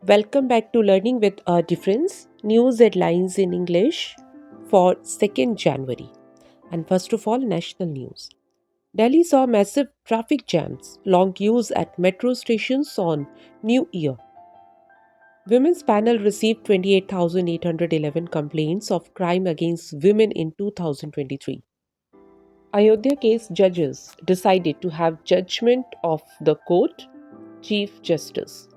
Welcome back to Learning with a Difference News Headlines in English for 2nd January. And first of all, national news. Delhi saw massive traffic jams, long queues at metro stations on New Year. Women's panel received 28,811 complaints of crime against women in 2023. Ayodhya case judges decided to have judgment of the court, Chief Justice.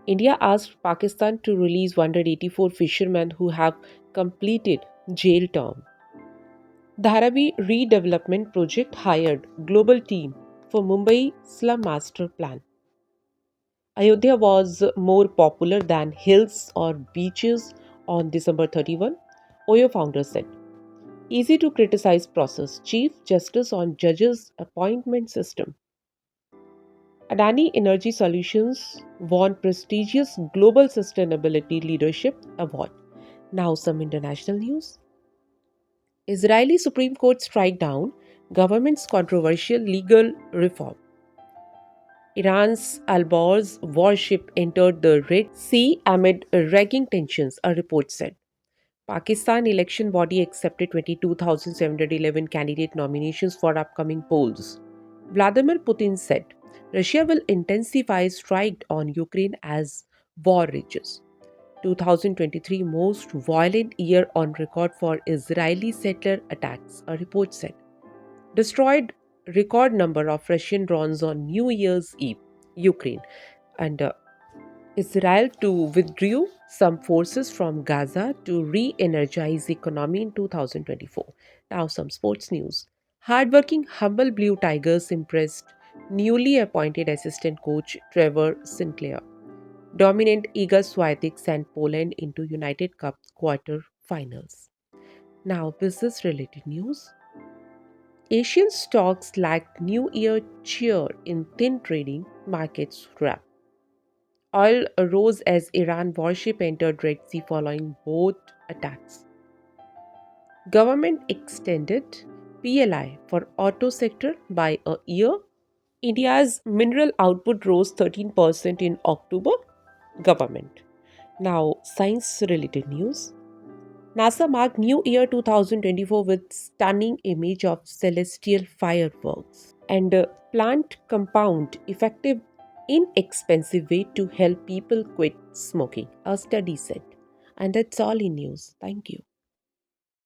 India asked Pakistan to release 184 fishermen who have completed jail term. Dharavi Redevelopment Project hired global team for Mumbai Slum Master Plan. Ayodhya was more popular than hills or beaches on December 31, Oyo founder said. Easy to criticize process. Chief Justice on Judges Appointment System. Adani Energy Solutions won prestigious Global Sustainability Leadership Award. Now, some international news. Israeli Supreme Court strike down government's controversial legal reform. Iran's Alborz warship entered the Red Sea amid raging tensions, a report said. Pakistan election body accepted 22,711 candidate nominations for upcoming polls. Vladimir Putin said Russia will intensify strike on Ukraine as war rages. 2023 most violent year on record for Israeli settler attacks, a report said. Destroyed record number of Russian drones on New Year's Eve, Ukraine, and Israel to withdrew some forces from Gaza to re-energize economy in 2024. Now some sports news. Hardworking humble blue tigers impressed newly appointed assistant coach Trevor Sinclair. Dominant Iga Swiatek sent Poland into United Cup quarter-finals. Now business related news. Asian stocks lacked New Year cheer in thin trading markets wrap. Oil rose as Iran warship entered Red Sea following both attacks. Government extended PLI for auto sector by a year. India's mineral output rose 13% in October. Government. Now, science related news. NASA marked New Year 2024 with stunning image of celestial fireworks and a plant compound effective inexpensive way to help people quit smoking, a study said. And that's all in news. Thank you.